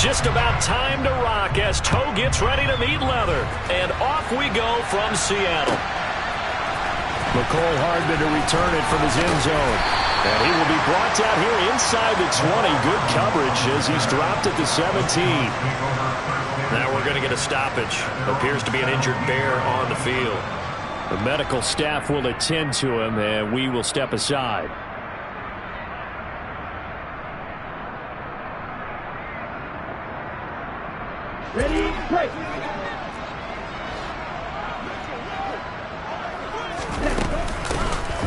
Just about time to rock as toe gets ready to meet leather. And off we go from Seattle. McCole Hardman to return it from his end zone. And he will be brought down here inside the 20. Good coverage as he's dropped at the 17. Now we're going to get a stoppage. Appears to be an injured Bear on the field. The medical staff will attend to him, and we will step aside. Ready, play.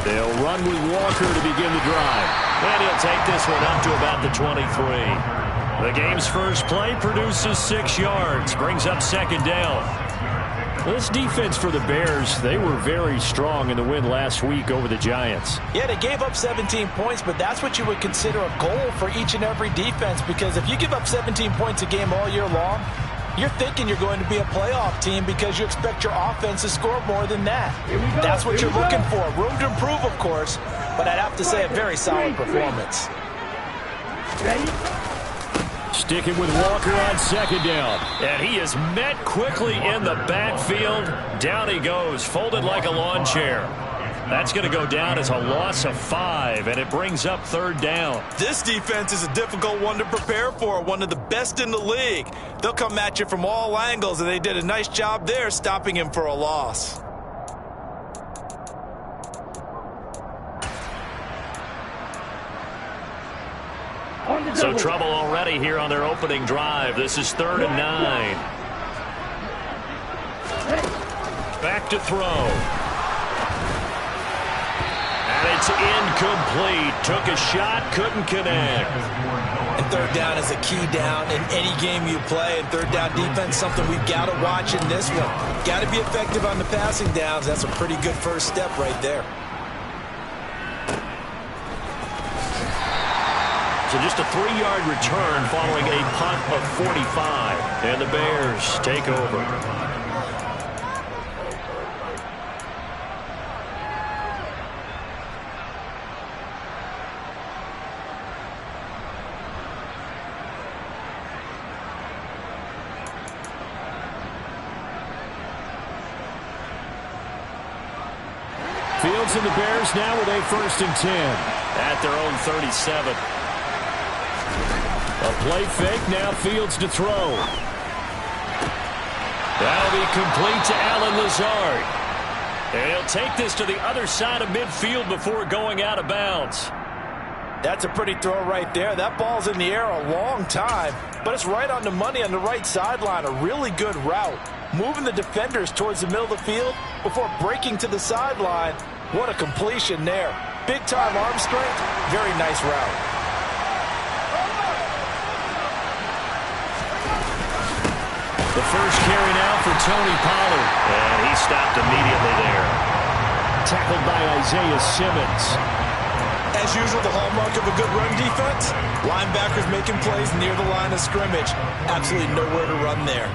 They'll run with Walker to begin the drive. And he'll take this one up to about the 23. The game's first play produces 6 yards. Brings up second down. This defense for the Bears, they were very strong in the win last week over the Giants. Yeah, they gave up 17 points, but that's what you would consider a goal for each and every defense, because if you give up 17 points a game all year long, you're thinking you're going to be a playoff team because you expect your offense to score more than that. That's what you're looking for. Room to improve, of course, but I'd have to say a very solid performance. Ready? Sticking with Walker on second down. And he is met quickly in the backfield. Down he goes, folded like a lawn chair. That's going to go down as a loss of 5, and it brings up third down. This defense is a difficult one to prepare for, one of the best in the league. They'll come at you from all angles, and they did a nice job there stopping him for a loss. So trouble already here on their opening drive. This is 3rd and 9. Back to throw. And it's incomplete. Took a shot, couldn't connect. And third down is a key down in any game you play. And third down defense, something we've got to watch in this one. Got to be effective on the passing downs. That's a pretty good first step right there. So just a 3-yard return following a punt of 45. And the Bears take over. Fields and the Bears now with a 1st and 10 at their own 37. A play fake, now Fields to throw. That'll be complete to Allen Lazard. And he'll take this to the other side of midfield before going out of bounds. That's a pretty throw right there. That ball's in the air a long time, but it's right on the money on the right sideline. A really good route. Moving the defenders towards the middle of the field before breaking to the sideline. What a completion there. Big-time arm strength. Very nice route. The first carry now for Tony Pollard. And he stopped immediately there. Tackled by Isaiah Simmons. As usual, the hallmark of a good run defense, linebackers making plays near the line of scrimmage. Absolutely nowhere to run there.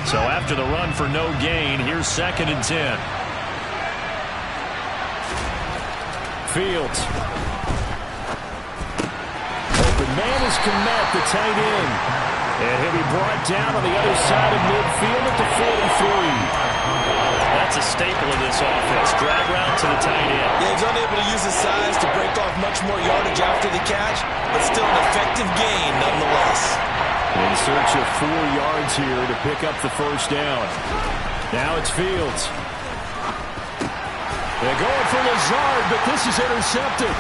So after the run for no gain, here's 2nd and 10. Fields. Open man is Kmet, the tight end. And he'll be brought down on the other side of midfield at the 43. That's a staple of this offense. Drag route to the tight end. Yeah, he's unable to use his size to break off much more yardage after the catch, but still an effective gain nonetheless. In search of 4 yards here to pick up the first down. Now it's Fields. They're going for Lazard, but this is intercepted.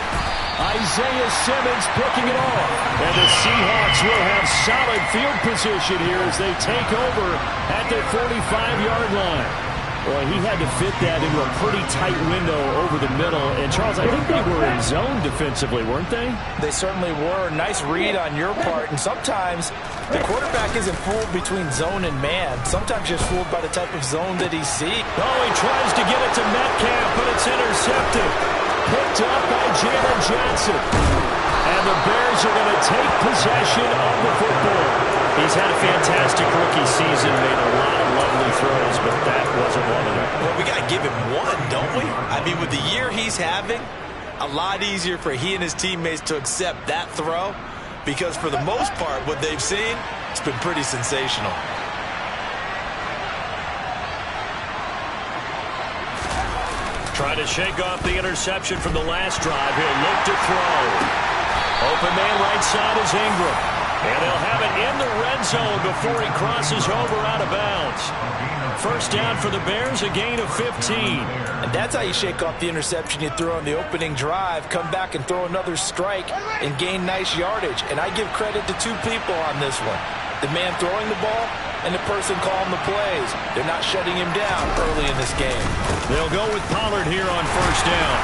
Isaiah Simmons picking it off. And the Seahawks will have solid field position here as they take over at their 45-yard line. Well, he had to fit that into a pretty tight window over the middle. And, Charles, I think they were in zone defensively, weren't they? They certainly were. Nice read on your part. And sometimes the quarterback isn't fooled between zone and man. Sometimes just fooled by the type of zone that he sees. Oh, he tries to get it to Metcalf, but it's intercepted. Picked up by Jalen Johnson. And the Bears are going to take possession of the football. He's had a fantastic rookie season, made a lot of lovely throws, but that wasn't one of them. Well, we got to give him one, don't we? I mean, with the year he's having, a lot easier for he and his teammates to accept that throw, because for the most part, what they've seen, it's been pretty sensational. Trying to shake off the interception from the last drive. He'll look to throw. Open man right side is Ingram. And they'll have it in the red zone before he crosses over out of bounds. First down for the Bears, a gain of 15. And that's how you shake off the interception you throw on the opening drive, come back and throw another strike and gain nice yardage. And I give credit to two people on this one. The man throwing the ball and the person calling the plays. They're not shutting him down early in this game. They'll go with Pollard here on first down.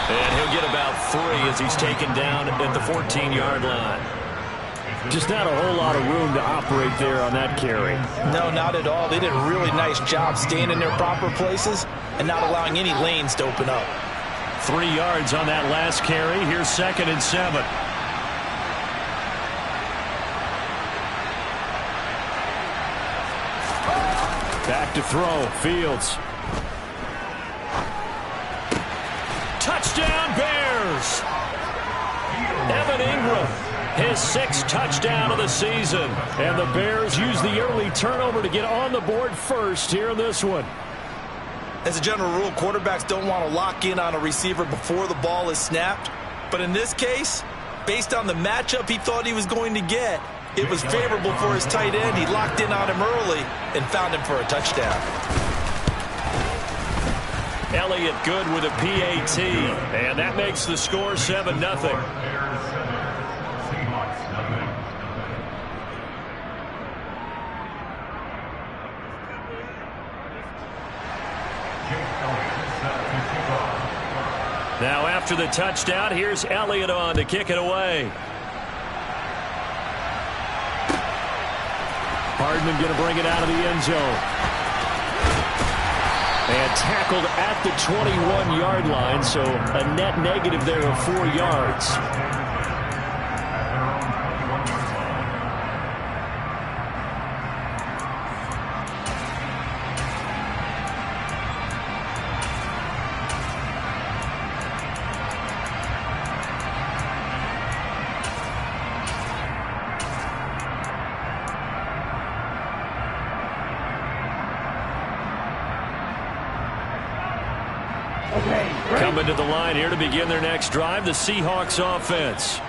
And he'll get about 3 as he's taken down at the 14-yard line. Just not a whole lot of room to operate there on that carry. No, not at all. They did a really nice job staying in their proper places and not allowing any lanes to open up. 3 yards on that last carry. Here's 2nd and 7. Back to throw. Fields. Touchdown Bears! Evan Ingram, his 6th touchdown of the season. And the Bears use the early turnover to get on the board first here in this one. As a general rule, quarterbacks don't want to lock in on a receiver before the ball is snapped. But in this case, based on the matchup he thought he was going to get, it was favorable for his tight end. He locked in on him early and found him for a touchdown. Elliott good with a PAT, and that makes the score 7-0. Now after the touchdown, here's Elliott on to kick it away. Hardman going to bring it out of the end zone. And tackled at the 21-yard line, so a net negative there of 4 yards. Coming to the line here to begin their next drive, the Seahawks offense.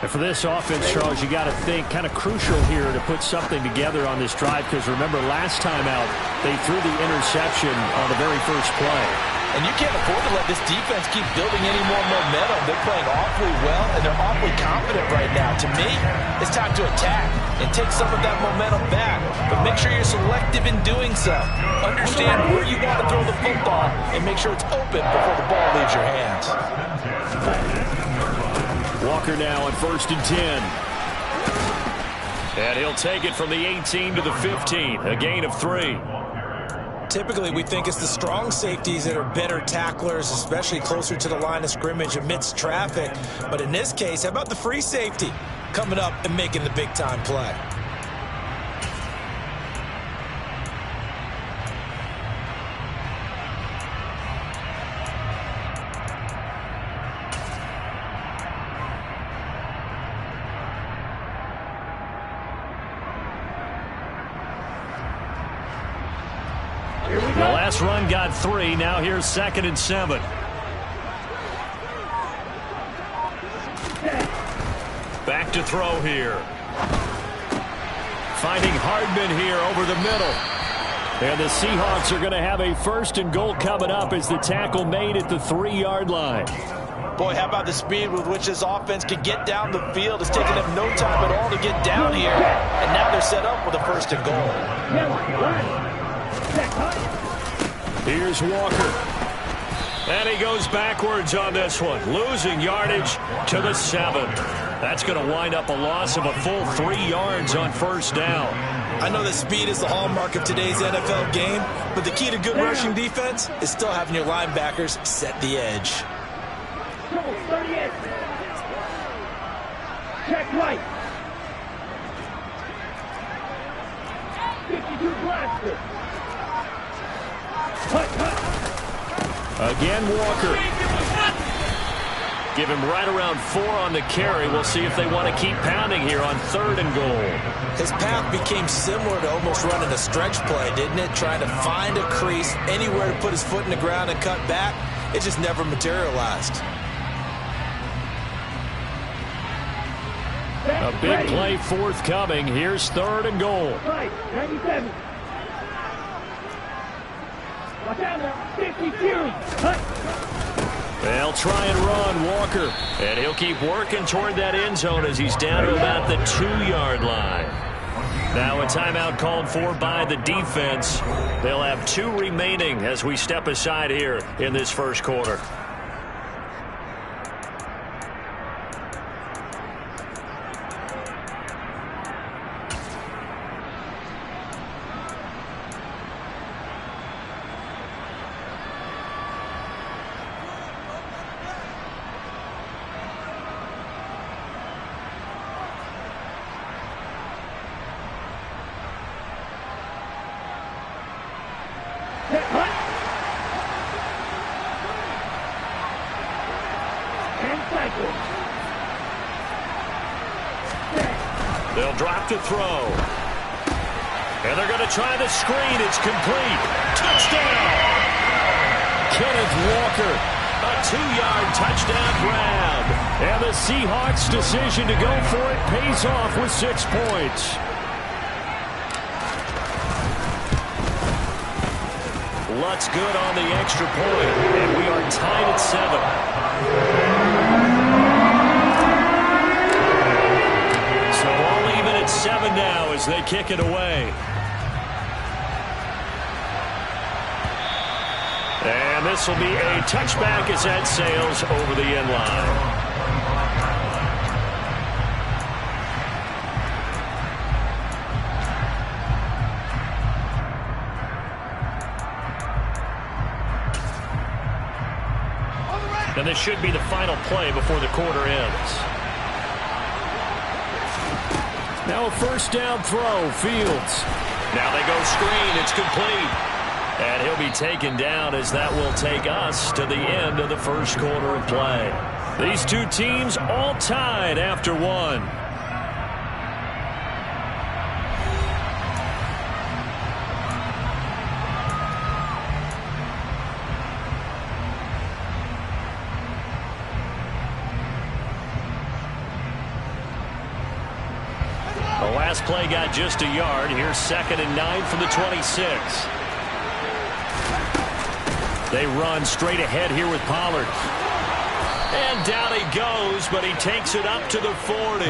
And for this offense, Charles, you got to think kind of crucial here to put something together on this drive, because remember last time out they threw the interception on the very first play. And you can't afford to let this defense keep building any more momentum. They're playing awfully well, and they're awfully confident right now. To me, it's time to attack and take some of that momentum back. But make sure you're selective in doing so. Understand where you want to throw the football and make sure it's open before the ball leaves your hands. Walker now on 1st and 10. And he'll take it from the 18 to the 15, a gain of 3. Typically, we think it's the strong safeties that are better tacklers, especially closer to the line of scrimmage amidst traffic. But in this case, how about the free safety coming up and making the big-time play? The last run got 3. Now here's 2nd and 7. Back to throw here. Finding Hardman here over the middle. And the Seahawks are going to have a 1st and goal coming up as the tackle made at the 3-yard line. Boy, how about the speed with which this offense can get down the field? It's taken them no time at all to get down here. And now they're set up with a 1st and goal. Here's Walker. And he goes backwards on this one, losing yardage to the 7. That's going to wind up a loss of a full 3 yards on 1st down. I know that speed is the hallmark of today's NFL game, but the key to good rushing defense is still having your linebackers set the edge. Check right. Again, Walker. Give him right around 4 on the carry. We'll see if they want to keep pounding here on 3rd and goal. His path became similar to almost running a stretch play, didn't it? Trying to find a crease, anywhere to put his foot in the ground and cut back. It just never materialized. A big play forthcoming. Here's 3rd and goal. Right, 97. Watch out now. 50 Fury. They'll try and run, Walker. And he'll keep working toward that end zone as he's down to about the 2-yard line. Now a timeout called for by the defense. They'll have 2 remaining as we step aside here in this first quarter. They'll drop to throw. And they're going to try the screen. It's complete. Touchdown! Kenneth Walker, a 2-yard touchdown grab. And the Seahawks' decision to go for it pays off with 6 points. Lutz good on the extra point, and we are tied at 7. So all even at 7 now as they kick it away. And this will be a touchback as that sails over the end line. And this should be the final play before the quarter ends. Now a first down throw, Fields. Now they go screen, it's complete. And he'll be taken down as that will take us to the end of the first quarter of play. These two teams all tied after 1. The last play got just a yard. Here's 2nd and 9 from the 26. They run straight ahead here with Pollard. And down he goes, but he takes it up to the 40.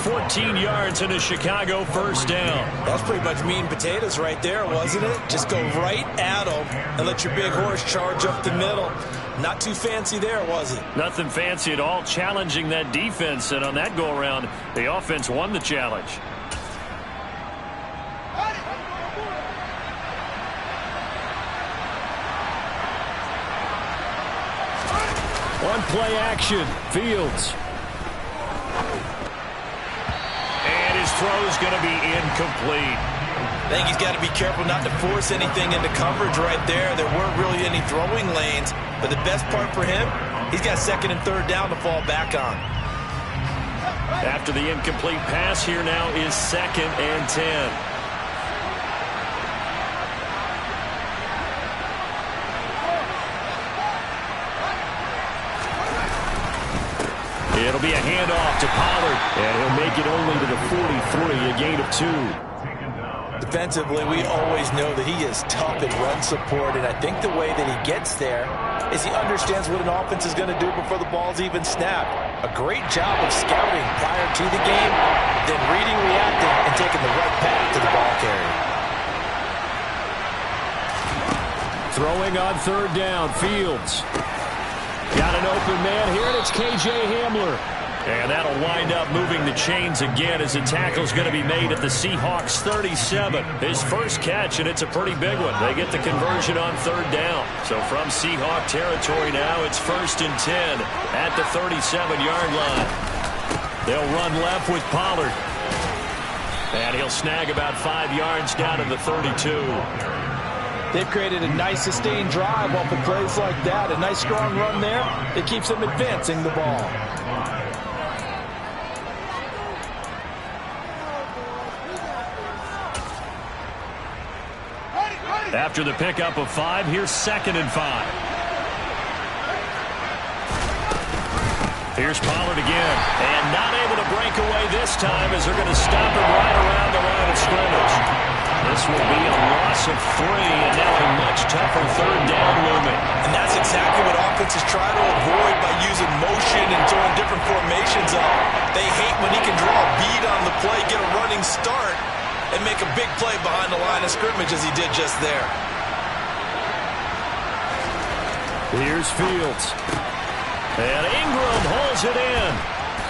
14 yards and a Chicago first down. That's pretty much meat and potatoes right there, wasn't it? Just go right at him and let your big horse charge up the middle. Not too fancy there, was it? Nothing fancy at all, challenging that defense. And on that go-around, the offense won the challenge. On play action, Fields. And his throw is going to be incomplete. I think he's got to be careful not to force anything into coverage right there. There weren't really any throwing lanes. But the best part for him, he's got 2nd and 3rd down to fall back on. After the incomplete pass, here now is 2nd and 10. It'll be a handoff to Pollard, and he'll make it only to the 43, a gain of 2. Defensively, we always know that he is tough in run support, and I think the way that he gets there is he understands what an offense is going to do before the ball's even snapped. A great job of scouting prior to the game, then reading, reacting, and taking the right path to the ball carrier. Throwing on 3rd down, Fields. Got an open man here, and it's K.J. Hamler. And that'll wind up moving the chains again as the tackle's going to be made at the Seahawks 37. His first catch, and it's a pretty big one. They get the conversion on 3rd down. So from Seahawk territory now, it's 1st and 10 at the 37-yard line. They'll run left with Pollard. And he'll snag about 5 yards down to the 32. They've created a nice sustained drive off of plays like that. A nice strong run there that keeps them advancing the ball. After the pickup of 5, here's 2nd and 5. Here's Pollard again. And not able to break away this time as they're going to stop him right around the line of scrimmage. This will be a loss of 3, and now a much tougher 3rd down looming. And that's exactly what offenses try to avoid by using motion and throwing different formations up. They hate when he can draw a bead on the play, get a running start, and make a big play behind the line of scrimmage as he did just there. Here's Fields. And Ingram holds it in.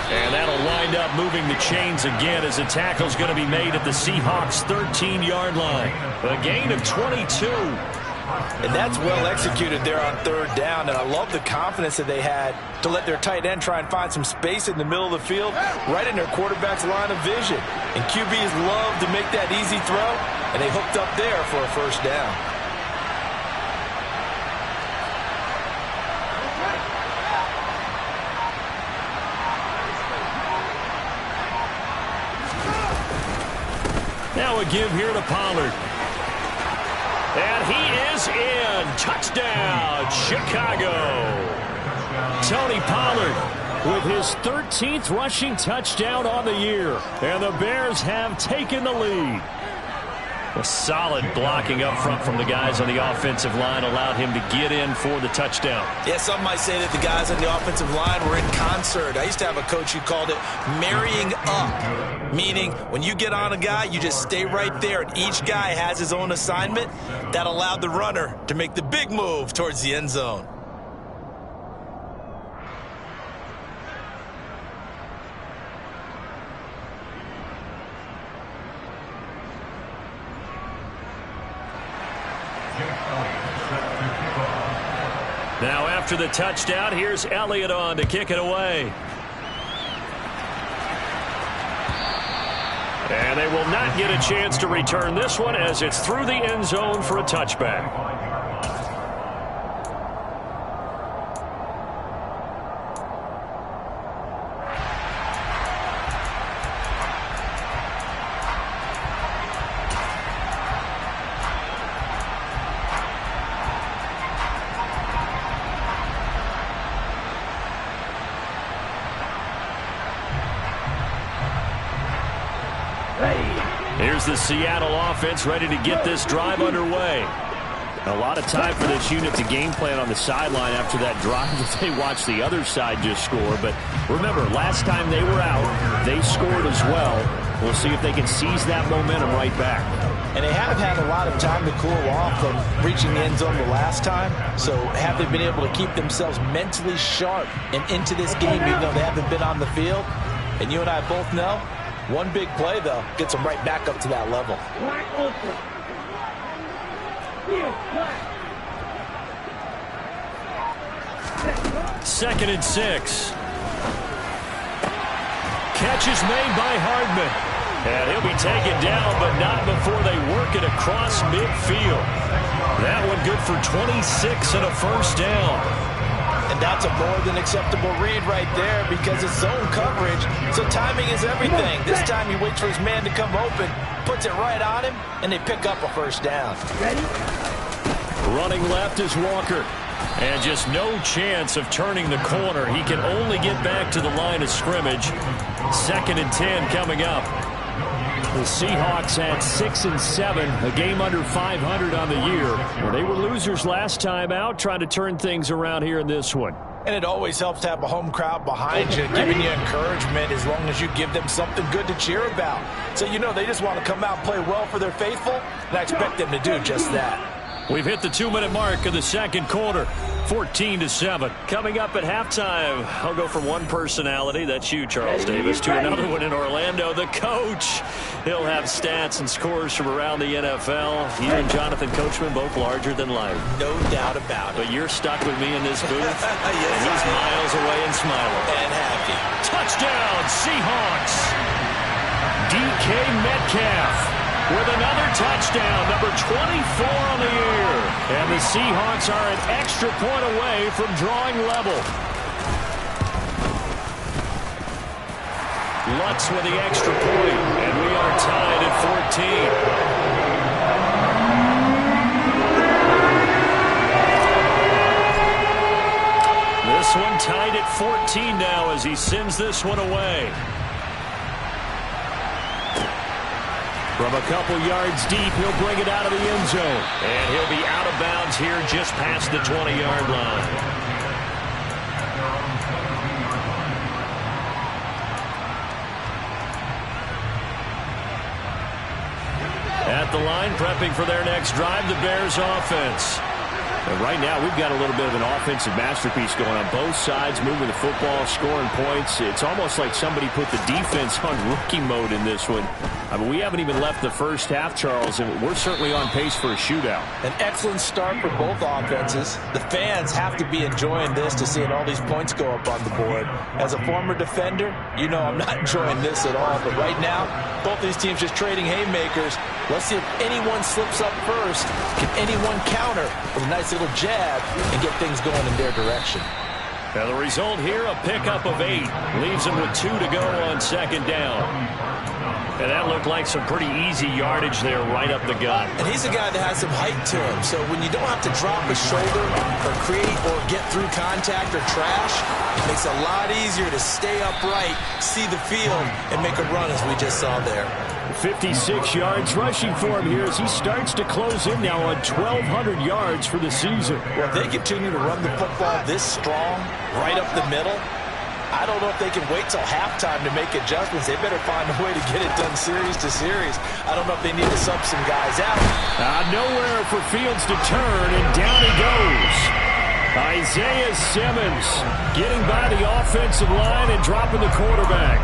And that'll wind up moving the chains again as the tackle's going to be made at the Seahawks' 13-yard line. A gain of 22. And that's well executed there on 3rd down. And I love the confidence that they had to let their tight end try and find some space in the middle of the field, right in their quarterback's line of vision. And QBs love to make that easy throw, and they hooked up there for a 1st down. Now a give here to Pollard. And he is in. Touchdown, Chicago. Tony Pollard with his 13th rushing touchdown on the year. And the Bears have taken the lead. A solid blocking up front from the guys on the offensive line allowed him to get in for the touchdown. Yeah, some might say that the guys on the offensive line were in concert. I used to have a coach who called it marrying up, meaning when you get on a guy, you just stay right there, and each guy has his own assignment. That allowed the runner to make the big move towards the end zone. Now after the touchdown, here's Elliott on to kick it away. And they will not get a chance to return this one as it's through the end zone for a touchback. Here's the Seattle offense ready to get this drive underway. A lot of time for this unit to game plan on the sideline after that drive that they watched the other side just score. But remember, last time they were out, they scored as well. We'll see if they can seize that momentum right back. And they have had a lot of time to cool off from reaching the end zone the last time. So have they been able to keep themselves mentally sharp and into this game even though they haven't been on the field? And you and I both know, one big play, though, gets them right back up to that level. 2nd and 6. Catch is made by Hardman. And he'll be taken down, but not before they work it across midfield. That one good for 26 and a 1st down. And that's a more than acceptable read right there because it's zone coverage, so timing is everything. This time he waits for his man to come open, puts it right on him, and they pick up a 1st down. Ready? Running left is Walker. And just no chance of turning the corner. He can only get back to the line of scrimmage. 2nd and 10 coming up. The Seahawks had 6 and 7, a game under 500 on the year. Well, they were losers last time out, trying to turn things around here in this one. And it always helps to have a home crowd behind you, giving you encouragement as long as you give them something good to cheer about. So you know they just want to come out and play well for their faithful, and I expect them to do just that. We've hit the 2-minute mark of the 2nd quarter, 14-7. Coming up at halftime, I'll go from one personality, that's you, Charles Davis, to another one in Orlando, the coach. He'll have stats and scores from around the NFL. He and Jonathan Coachman, both larger than life. No doubt about it. But you're stuck with me in this booth, Yes, and he's miles away and smiling. And happy. Touchdown, Seahawks! DK Metcalf. with another touchdown, number 24 on the year. And the Seahawks are an extra point away from drawing level. Lutz with the extra point, and we are tied at 14. This one tied at 14 now as he sends this one away. From a couple yards deep, he'll bring it out of the end zone. And he'll be out of bounds here just past the 20-yard line. At the line, prepping for their next drive, the Bears offense. And right now, we've got a little bit of an offensive masterpiece going on both sides, moving the football, scoring points. It's almost like somebody put the defense on rookie mode in this one. I mean, we haven't even left the first half, Charles, and we're certainly on pace for a shootout. An excellent start for both offenses. The fans have to be enjoying this to seeing all these points go up on the board. As a former defender, you know I'm not enjoying this at all. But right now, both these teams just trading haymakers. Let's see if anyone slips up first. Can anyone counter with a nice little jab and get things going in their direction? Now the result here, a pickup of 8. Leaves him with 2 to go on second down. And that looked like some pretty easy yardage there right up the gut. And he's a guy that has some height to him. So when you don't have to drop a shoulder or create or get through contact or trash, it makes it a lot easier to stay upright, see the field, and make a run as we just saw there. 56 yards rushing for him here as he starts to close in now on 1,200 yards for the season. Well, if they continue to run the football this strong, right up the middle, I don't know if they can wait till halftime to make adjustments. They better find a way to get it done series to series. I don't know if they need to sub some guys out. Nowhere for Fields to turn, and down he goes. Isaiah Simmons getting by the offensive line and dropping the quarterback.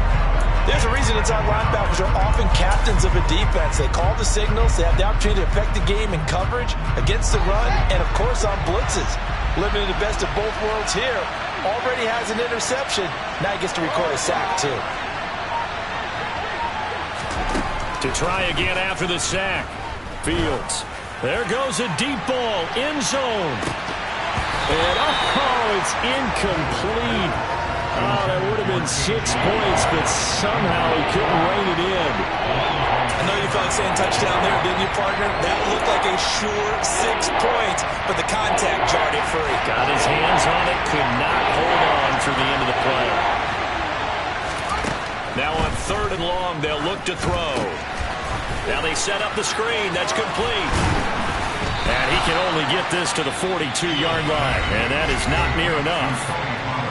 There's a reason inside linebackers are often captains of a defense. They call the signals. They have the opportunity to affect the game in coverage, against the run, and, of course, on blitzes. Living in the best of both worlds here. Already has an interception. Now he gets to record a sack, too. To try again after the sack. Fields. There goes a deep ball. End zone. And, it's incomplete. Oh, that would have been 6 points, but somehow he couldn't rein it in. I know you felt like saying touchdown there, didn't you, partner? That looked like a sure 6 points, but the contact jarred it free. Got his hands on it, could not hold on through the end of the play. Now on 3rd and long, they'll look to throw. Now they set up the screen. That's complete. And he can only get this to the 42-yard line, and that is not near enough.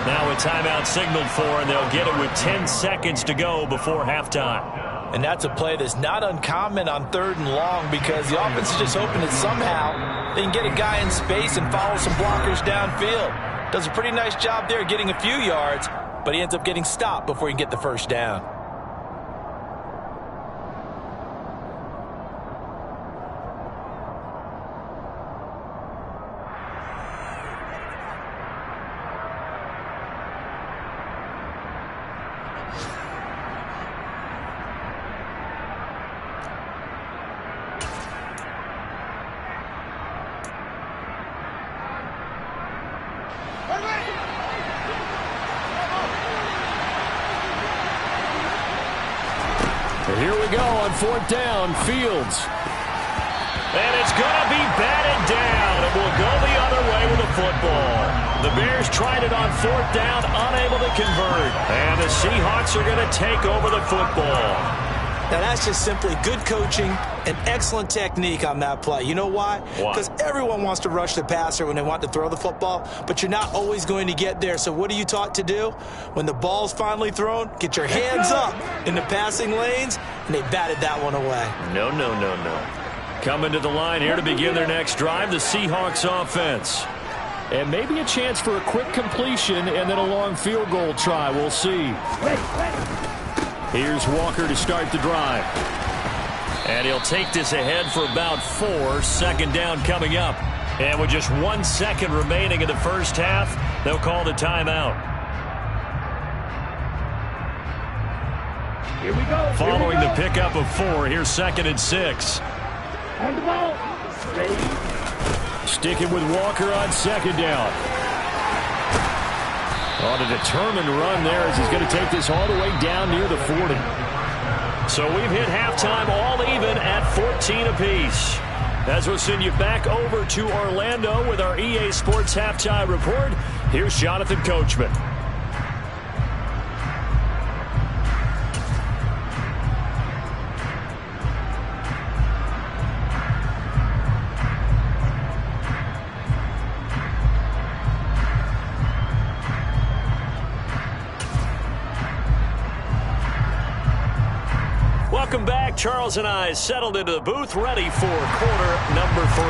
Now a timeout signaled for, and they'll get it with 10 seconds to go before halftime. And that's a play that's not uncommon on 3rd and long because the offense is just hoping that somehow they can get a guy in space and follow some blockers downfield. Does a pretty nice job there getting a few yards, but he ends up getting stopped before he can get the first down. Here we go on 4th down, Fields. And it's going to be batted down. It will go the other way with the football. The Bears tried it on 4th down, unable to convert. And the Seahawks are going to take over the football. Now, that's just simply good coaching and excellent technique on that play. You know why? Because everyone wants to rush the passer when they want to throw the football, but you're not always going to get there. So what are you taught to do? When the ball's finally thrown, get your hands up in the passing lanes, and they batted that one away. No. Coming to the line here to begin their next drive, the Seahawks offense. And maybe a chance for a quick completion and then a long field goal try. We'll see. Here's Walker to start the drive. And he'll take this ahead for about 4. 2nd down coming up. And with just 1 second remaining in the first half, they'll call the timeout. Here we go. Following the pickup of 4, here's 2nd and 6. On the ball. Ready. Sticking with Walker on 2nd down. On a determined run there as he's going to take this all the way down near the 40. So we've hit halftime all even at 14 apiece. As we'll send you back over to Orlando with our EA Sports Halftime Report, here's Jonathan Coachman. Welcome back. Charles and I settled into the booth, ready for quarter number 3.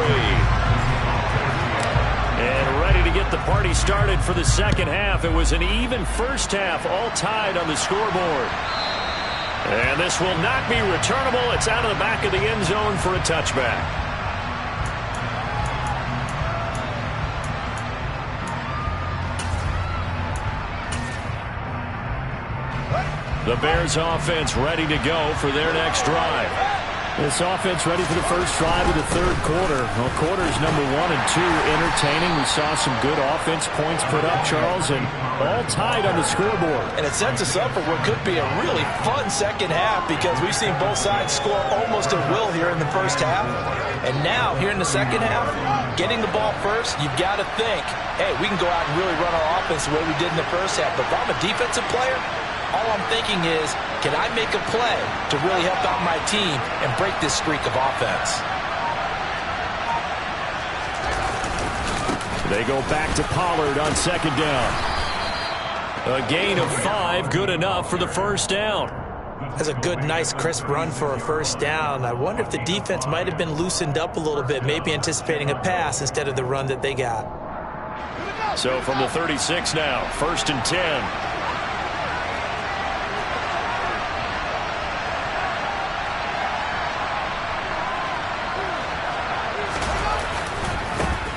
And ready to get the party started for the second half. It was an even first half, all tied on the scoreboard. And this will not be returnable. It's out of the back of the end zone for a touchback. The Bears offense ready to go for their next drive. This offense ready for the first drive of the third quarter. Well, quarters number 1 and 2 entertaining. We saw some good offense points put up, Charles, and all tied on the scoreboard. And it sets us up for what could be a really fun second half because we've seen both sides score almost at will here in the first half. And now, here in the second half, getting the ball first, you've got to think, hey, we can go out and really run our offense the way we did in the first half. But if I'm a defensive player, all I'm thinking is, can I make a play to really help out my team and break this streak of offense? They go back to Pollard on 2nd down. A gain of 5, good enough for the first down. That's a good, nice, crisp run for a first down. I wonder if the defense might have been loosened up a little bit, maybe anticipating a pass instead of the run that they got. So from the 36 now, 1st and 10.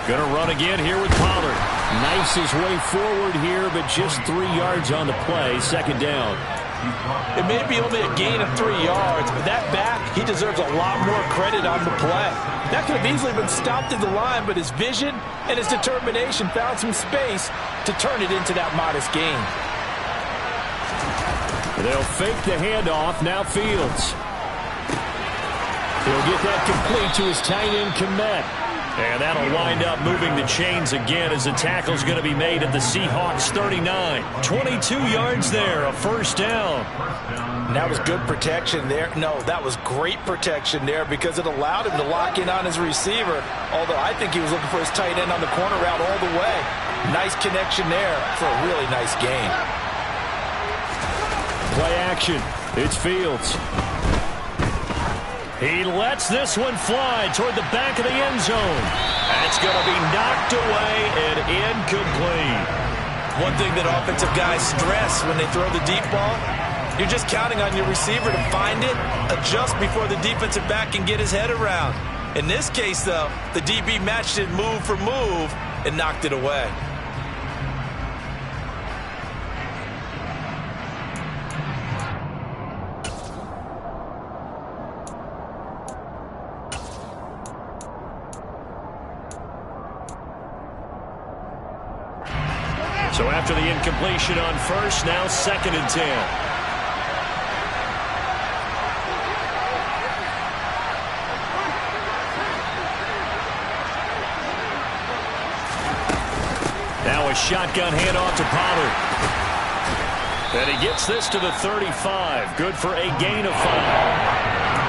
Going to run again here with Pollard. Knifes his way forward here, but just 3 yards on the play. 2nd down. It may be only a gain of 3 yards, but that back, he deserves a lot more credit on the play. That could have easily been stopped at the line, but his vision and his determination found some space to turn it into that modest gain. They'll fake the handoff. Now Fields. He'll get that complete to his tight end, Kmet. And that'll wind up moving the chains again as the tackle's going to be made at the Seahawks 39. 22 yards there, a first down. And that was good protection there. No, that was great protection there because it allowed him to lock in on his receiver. Although I think he was looking for his tight end on the corner route all the way. Nice connection there for a really nice gain. Play action. It's Fields. He lets this one fly toward the back of the end zone. That's going to be knocked away and incomplete. One thing that offensive guys stress when they throw the deep ball, you're just counting on your receiver to find it, adjust before the defensive back can get his head around. In this case, though, the DB matched it move for move and knocked it away. So after the incompletion on first, now 2nd and 10. Now a shotgun handoff to Pollard. And he gets this to the 35. Good for a gain of 5.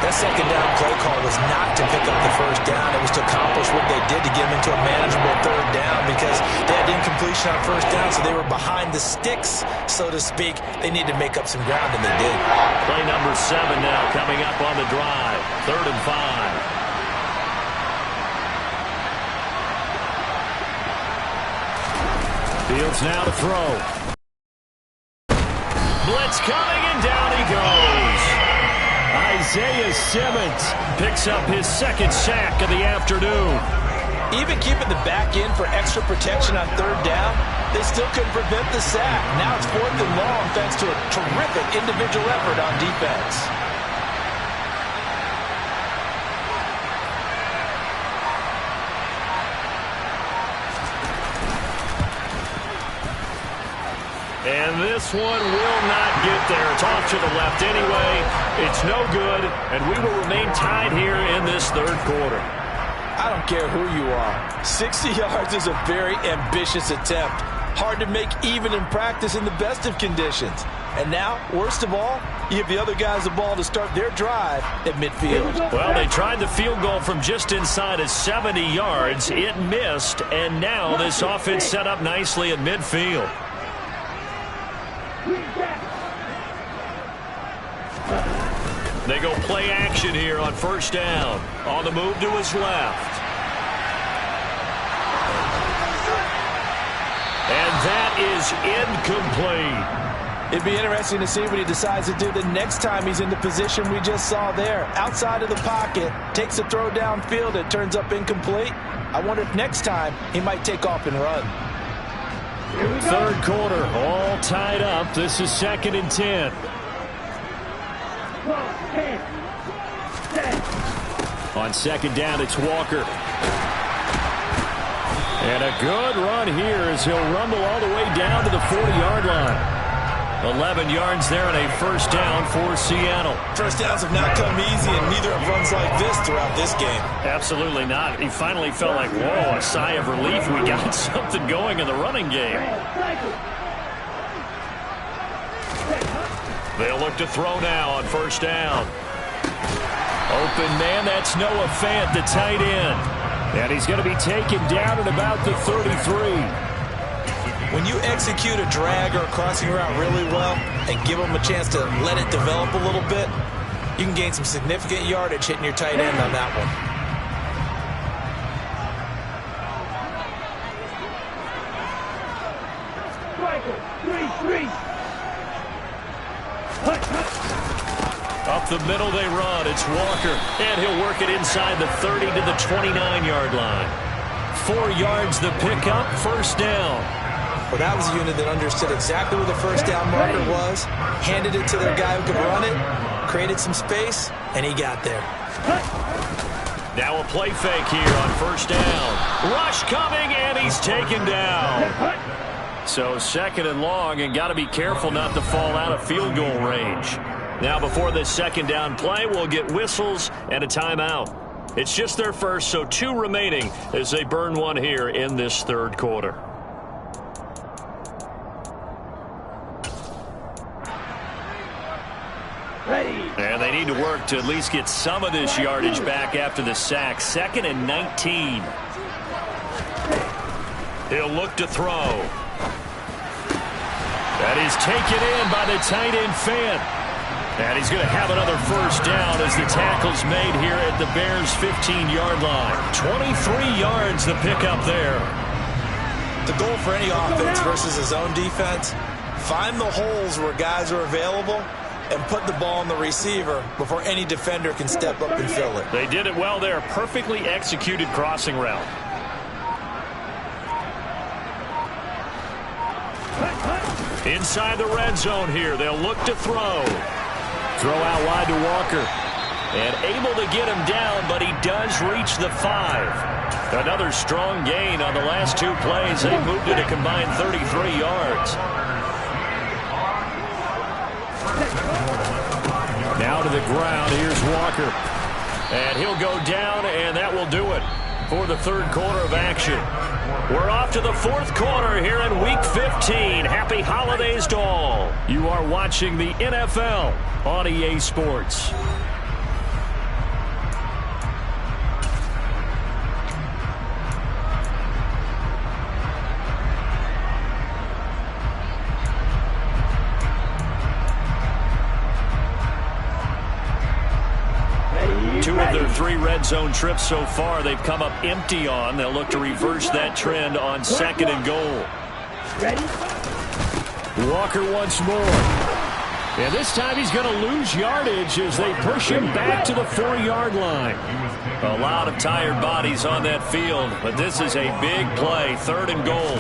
That second down play call was not to pick up the first down. It was to accomplish what they did to get them into a manageable third down because they had incompletion on first down, so they were behind the sticks, so to speak. They needed to make up some ground, and they did. Play number 7 now coming up on the drive. 3rd and 5. Fields now to throw. Blitz coming, and down he goes. Isaiah Simmons picks up his 2nd sack of the afternoon. Even keeping the back end for extra protection on 3rd down, They still couldn't prevent the sack. Now it's 4th and long thanks to a terrific individual effort on defense. And this one will not get there. It's off to the left anyway. It's no good, and we will remain tied here in this third quarter. I don't care who you are. 60 yards is a very ambitious attempt. Hard to make even in practice in the best of conditions. And now, worst of all, you give the other guys the ball to start their drive at midfield. Well, they tried the field goal from just inside of 70 yards. It missed, and now this offense set up nicely at midfield. They go play action here on first down. On the move to his left. And that is incomplete. It'd be interesting to see what he decides to do the next time he's in the position we just saw there. Outside of the pocket, takes a throw downfield, it turns up incomplete. I wonder if next time he might take off and run. Third quarter, all tied up. This is 2nd and 10. On second down, it's Walker. And a good run here as he'll rumble all the way down to the 40-yard line. 11 yards there and a first down for Seattle. First downs have not come easy, and neither have runs like this throughout this game. Absolutely not. He finally felt like, whoa, a sigh of relief. We got something going in the running game. They'll look to throw now on first down. Open man, that's Noah Fant, the tight end. And he's going to be taken down at about the 33. When you execute a drag or a crossing route really well and give them a chance to let it develop a little bit, you can gain some significant yardage hitting your tight end on that one. Up the middle they run. It's Walker. And he'll work it inside the 30 to the 29-yard line. 4 yards the pickup, first down. Well, that was a unit that understood exactly where the first down marker was, handed it to their guy who could run it, created some space, and he got there. Now a play fake here on first down. Rush coming, and he's taken down. So 2nd and long, and got to be careful not to fall out of field goal range. Now before this second down play, we'll get whistles and a timeout. It's just their first, so 2 remaining as they burn one here in this third quarter. And they need to work to at least get some of this yardage back after the sack. 2nd and 19. He'll look to throw. That is taken in by the tight end Fant. And he's going to have another first down as the tackle's made here at the Bears' 15-yard line. 23 yards the pickup there. The goal for any offense versus his own defense, find the holes where guys are available and put the ball on the receiver before any defender can step up and fill it. They did it well there. Perfectly executed crossing route. Inside the red zone here. They'll look to throw. Throw out wide to Walker. And able to get him down, but he does reach the 5. Another strong gain on the last 2 plays. They moved it a combined 33 yards. Now to the ground. Here's Walker. And he'll go down, and that will do it for the third quarter of action. We're off to the fourth quarter here in Week 15. Happy holidays to all. You are watching the NFL on EA Sports. Two of their 3 red zone trips so far, they've come up empty on. They'll look to reverse that trend on 2nd and goal. Ready? Walker once more. And this time he's going to lose yardage as they push him back to the 4-yard line. A lot of tired bodies on that field, but this is a big play. 3rd and goal.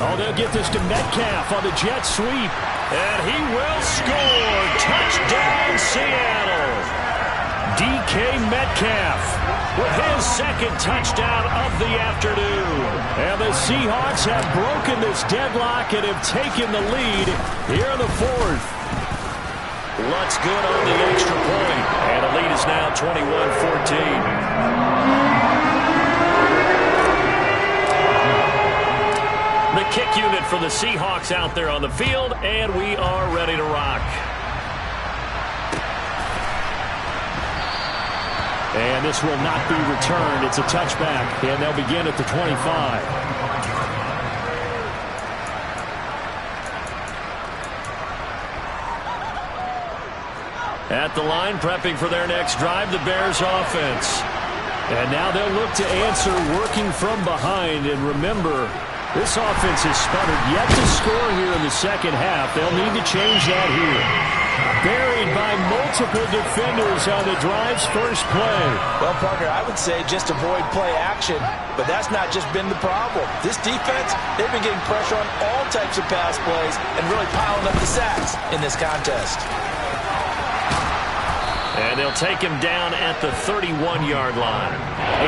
Oh, they'll get this to Metcalf on the jet sweep. And he will score. Touchdown, Seattle. DK Metcalf with his second touchdown of the afternoon. And the Seahawks have broken this deadlock and have taken the lead here in the fourth. Lutz good on the extra point. And the lead is now 21-14. The kick unit for the Seahawks out there on the field, and we are ready to rock. And this will not be returned. It's a touchback, and they'll begin at the 25. At the line, prepping for their next drive, the Bears offense. And now they'll look to answer working from behind. And remember, this offense has sputtered yet to score here in the second half. They'll need to change that here. Buried by multiple defenders on the drive's first play. Well, partner, I would say just avoid play action, but that's not just been the problem. This defense, they've been getting pressure on all types of pass plays and really piling up the sacks in this contest. And they'll take him down at the 31-yard line.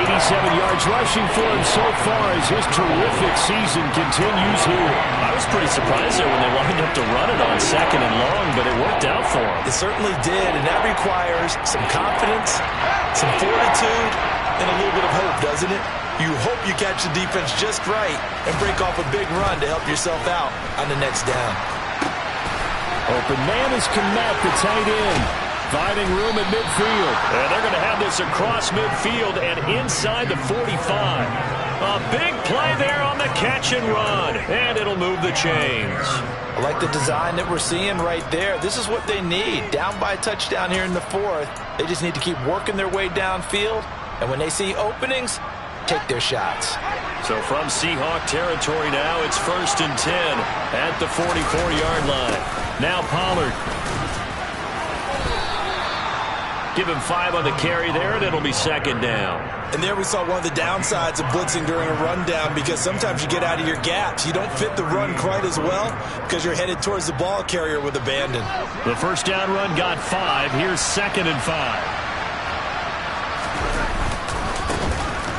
87 yards rushing for him so far as his terrific season continues here. I was pretty surprised there when they lined up to run it on second and long, but it worked out for him. It certainly did, and that requires some confidence, some fortitude, and a little bit of hope, doesn't it? You hope you catch the defense just right and break off a big run to help yourself out on the next down. Open man is Kmet, the tight end. Finding room at midfield. And they're going to have this across midfield and inside the 45. A big play there on the catch and run. And it'll move the chains. I like the design that we're seeing right there. This is what they need. Down by a touchdown here in the fourth. They just need to keep working their way downfield. And when they see openings, take their shots. So from Seahawk territory now, it's 1st and 10 at the 44-yard line. Now Pollard. Give him 5 on the carry there, and it'll be second down. And there we saw one of the downsides of blitzing during a rundown, because sometimes you get out of your gaps. You don't fit the run quite as well because you're headed towards the ball carrier with abandon. The first down run got 5. Here's 2nd and 5.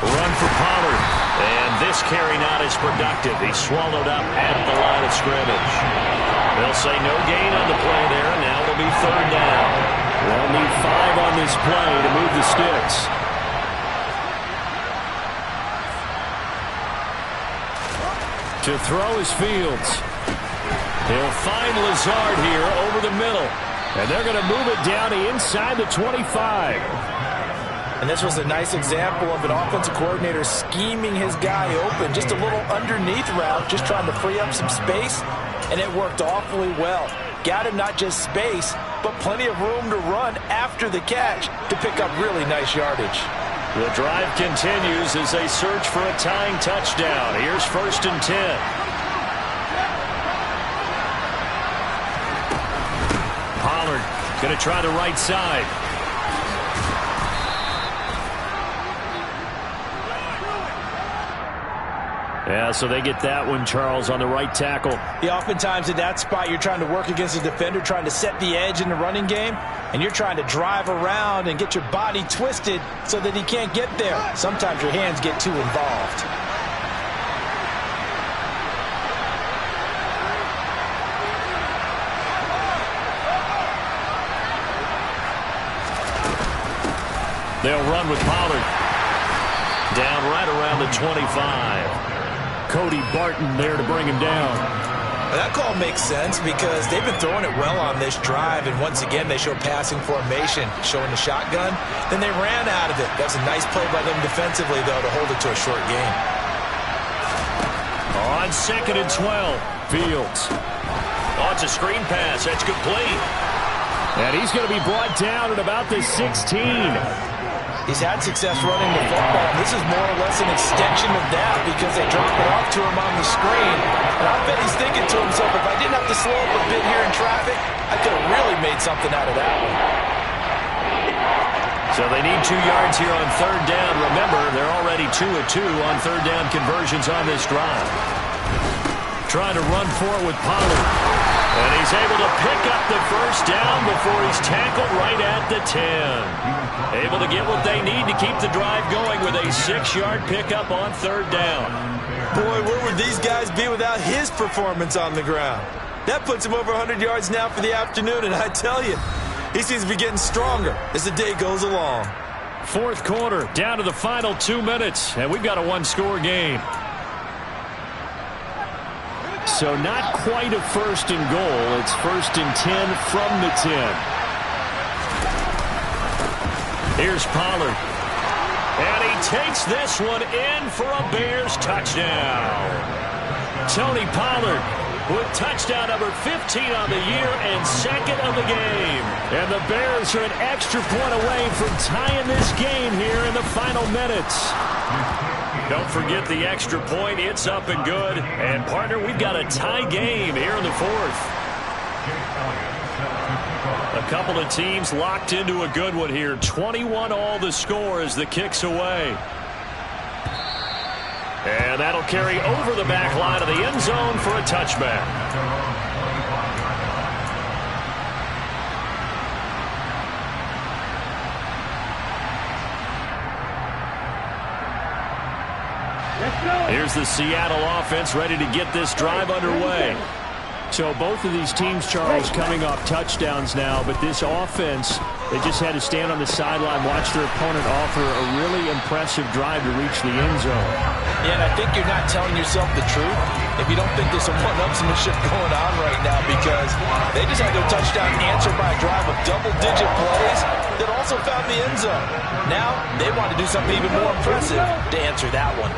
Run for Pollard. And this carry not as productive. He's swallowed up at the line of scrimmage. They'll say no gain on the play there. Now it'll be 3rd down. They'll need 5 on this play to move the sticks. To throw is Fields. He'll find Lazard here over the middle. And they're going to move it down to inside the 25. And this was a nice example of an offensive coordinator scheming his guy open. Just a little underneath route, just trying to free up some space. And it worked awfully well. Got him not just space, but plenty of room to run after the catch to pick up really nice yardage. The drive continues as they search for a tying touchdown. Here's 1st and 10. Pollard going to try the right side. Yeah, so they get that one, Charles, on the right tackle. Yeah, oftentimes in that spot, you're trying to work against a defender, trying to set the edge in the running game, and you're trying to drive around and get your body twisted so that he can't get there. Sometimes your hands get too involved. They'll run with Pollard. Down right around the 25. Cody Barton there to bring him down. That call makes sense because they've been throwing it well on this drive, and once again they show passing formation, showing the shotgun. Then they ran out of it. That's a nice play by them defensively, though, to hold it to a short gain. On 2nd and 12, Fields. Oh, it's a screen pass. That's complete. And he's going to be brought down at about the 16. He's had success running the football. This is more or less an extension of that because they dropped it off to him on the screen. And I bet he's thinking to himself, if I didn't have to slow up a bit here in traffic, I could have really made something out of that one. So they need 2 yards here on 3rd down. Remember, they're already 2 of 2 on 3rd down conversions on this drive. trying to run for it with Pollard. And he's able to pick up the first down before he's tackled right at the 10. Able to get what they need to keep the drive going with a 6-yard pickup on third down. Boy, where would these guys be without his performance on the ground? That puts him over 100 yards now for the afternoon, and I tell you, he seems to be getting stronger as the day goes along. Fourth quarter, down to the final 2 minutes, and we've got a one-score game. So not quite a first and goal. It's first and 10 from the 10. Here's Pollard. And he takes this one in for a Bears touchdown. Tony Pollard with touchdown number 15 on the year and second of the game. And the Bears are an extra point away from tying this game here in the final minutes. Don't forget the extra point. It's up and good. And, partner, we've got a tie game here in the fourth. A couple of teams locked into a good one here. 21-all the score as the kick's away. And that'll carry over the back line of the end zone for a touchback. Here's the Seattle offense ready to get this drive underway. So both of these teams, Charles, coming off touchdowns now, but this offense, they just had to stand on the sideline, watch their opponent offer a really impressive drive to reach the end zone. Yeah, and I think you're not telling yourself the truth if you don't think there's some one-upsmanship going on right now, because they just had their touchdown answered by a drive of double-digit plays that also found the end zone. Now they want to do something even more impressive to answer that one.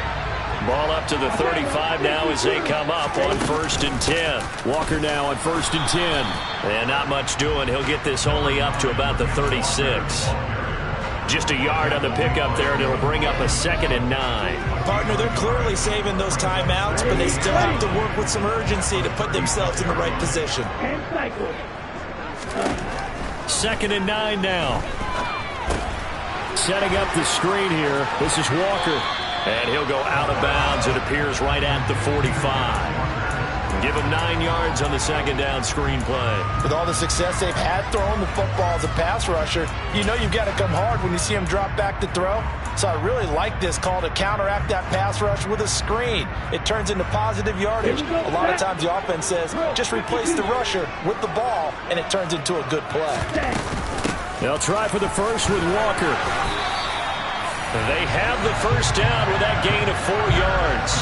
Ball up to the 35 now as they come up on first and 10. Walker now on first and 10. And not much doing. He'll get this only up to about the 36. Just a yard on the pickup there, and it'll bring up a 2nd and 9. Partner, they're clearly saving those timeouts, but they still have to work with some urgency to put themselves in the right position. 2nd and 9 now. Setting up the screen here. This is Walker. And he'll go out of bounds, it appears, right at the 45. Give him 9 yards on the second down screen play. With all the success they've had throwing the football as a pass rusher, you know you've got to come hard when you see him drop back to throw. So I really like this call to counteract that pass rush with a screen. It turns into positive yardage. A lot of times the offense says, just replace the rusher with the ball, and it turns into a good play. They'll try for the first with Walker. They have the first down with that gain of 4 yards.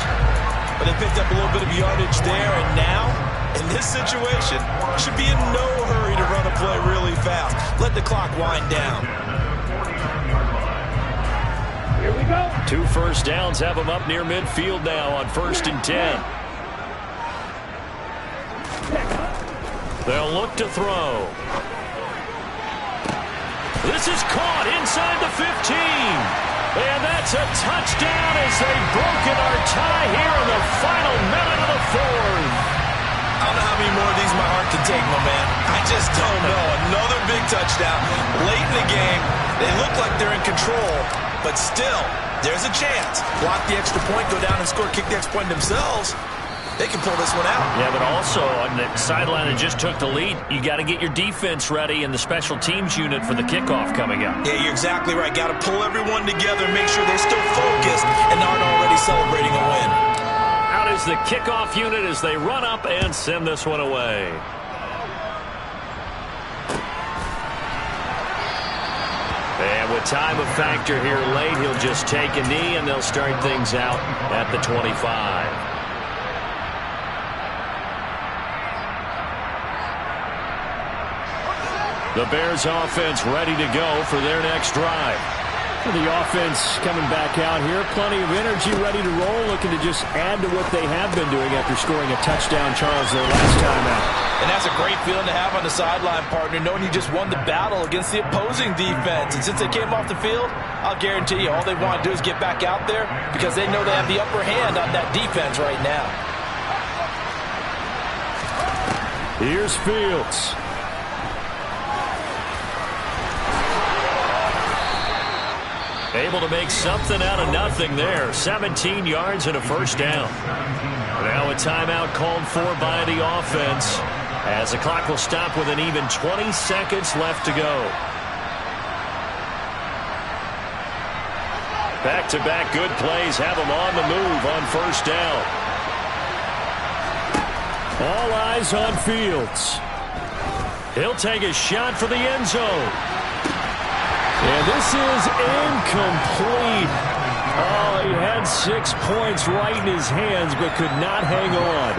But they picked up a little bit of yardage there, and now, in this situation, should be in no hurry to run a play really fast. Let the clock wind down. Here we go. 2 first downs have them up near midfield now on first and 10. They'll look to throw. This is caught inside the 15. And that's a touchdown as they've broken our tie here in the final minute of the fourth. I don't know how many more of these my heart can take, my man. I just don't know. Another big touchdown. Late in the game, they look like they're in control, but still, there's a chance. Block the extra point, go down and score, kick the extra point themselves. They can pull this one out. Yeah, but also on the sideline that just took the lead, you got to get your defense ready and the special teams unit for the kickoff coming up. Yeah, you're exactly right. Got to pull everyone together and make sure they're still focused and aren't already celebrating a win. Out is the kickoff unit as they run up and send this one away. And with time a factor here late, he'll just take a knee and they'll start things out at the 25. The Bears offense ready to go for their next drive. The offense coming back out here. Plenty of energy, ready to roll, looking to just add to what they have been doing after scoring a touchdown, Charles, their last time out. And that's a great feeling to have on the sideline, partner, knowing you just won the battle against the opposing defense. And since they came off the field, I'll guarantee you all they want to do is get back out there because they know they have the upper hand on that defense right now. Here's Fields. Able to make something out of nothing there. 17 yards and a first down. Now a timeout called for by the offense, as the clock will stop with an even 20 seconds left to go. Back-to-back good plays have them on the move on first down. All eyes on Fields. He'll take a shot for the end zone. And this is incomplete. Oh, he had 6 points right in his hands, but could not hang on.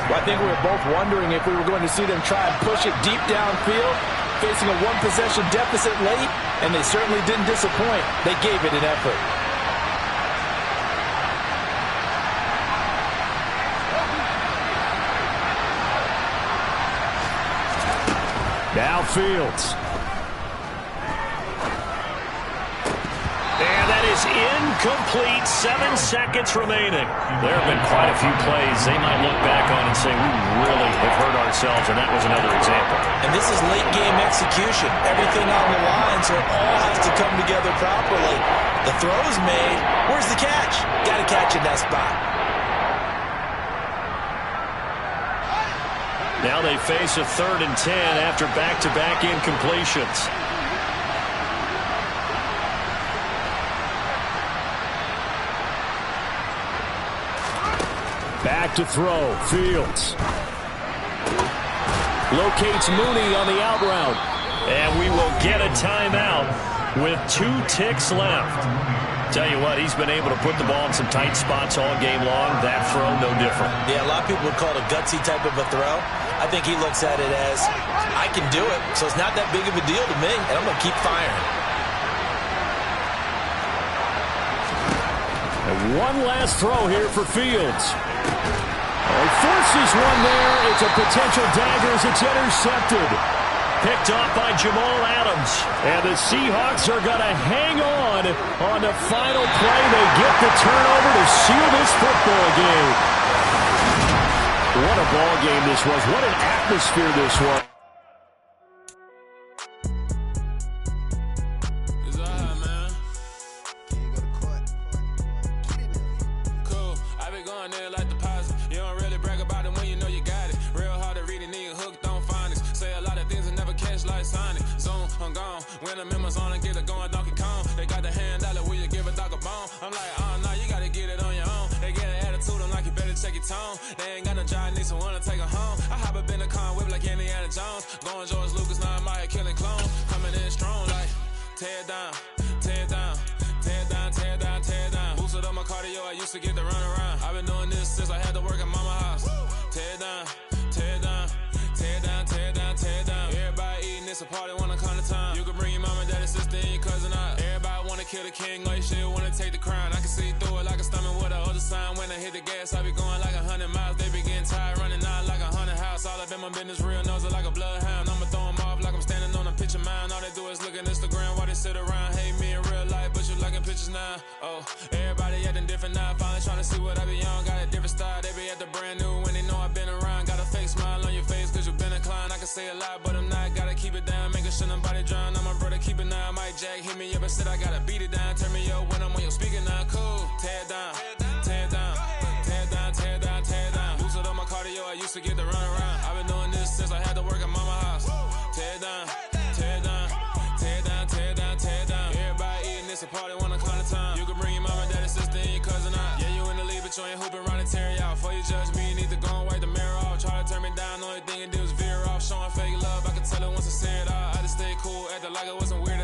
Well, I think we were both wondering if we were going to see them try and push it deep downfield, facing a one-possession deficit late, and they certainly didn't disappoint. They gave it an effort. Now Fields. And that is incomplete. 7 seconds remaining. There have been quite a few plays they might look back on and say, we really have hurt ourselves, and that was another example. And this is late game execution. Everything on the line, so it all has to come together properly. The throw is made. Where's the catch? Got to catch in that spot. Now they face a 3rd and 10 after back-to-back incompletions. Back to throw. Fields. Locates Mooney on the out route. And we will get a timeout with 2 ticks left. Tell you what, he's been able to put the ball in some tight spots all game long. That throw, no different. Yeah, a lot of people would call it a gutsy type of a throw. I think he looks at it as, I can do it, so it's not that big of a deal to me, and I'm going to keep firing. And one last throw here for Fields. He forces one there. It's a potential dagger as it's intercepted. Picked off by Jamal Adams. And the Seahawks are going to hang on the final play. They get the turnover to seal this football game. What a ball game this was. What an atmosphere this was. They ain't got no job, need someone to take her home. I hop up in the car, whip like Indiana Jones. Going George Lucas, now I'm out here killing clones. Coming in strong like, tear down, tear down, tear down, tear down, tear down. Boosted up my cardio, I used to get to run around. I've been doing this since I had to work at mama house. Tear down, tear down, tear down, tear down, tear down. Everybody eating, it's a party, wanna come to time. You can bring your mama, daddy, sister, and your cousin out. Everybody wanna kill the king, like shit, wanna take the crown. I can see through it like a stomach with a other sign. When I hit the gas, I be going like 100 miles. They be getting tired, running out like 100 house. All up in my business, real nose it like a bloodhound. I'ma throw them off like I'm standing on a picture mound. All they do is look at Instagram while they sit around. Hate me in real life, but you liking pictures now. Oh, everybody acting different now. Finally trying to see what I be on. Got a different style, they be at the brand new when they know I've been around. Got a fake smile on your face cause you been inclined. I can say a lot, but I'm not. Gotta keep it down, making sure nobody drown. I'm my brother, keep it now. Mike Jack hit me up and said I gotta beat it down. Turn me up when I'm on your speaker now. Cool, tear down, tear down, tear down, tear down, tear down. Boosted up my cardio, I used to get to run around. I've been doing this since I had to work at mama house. Tear down, tear down, tear down, tear down, tear down. Everybody eating, it's a party, wanna come to time. You can bring your mama, daddy, sister, and your cousin out. Yeah, you in the league, but you ain't hooping around and tear you out. Before you judge me, you need to go and wipe the mirror off. Try to turn me down, only thing you do is veer off. Showing fake love, I can tell it once I say it out. I just stay cool, acting like I wasn't weird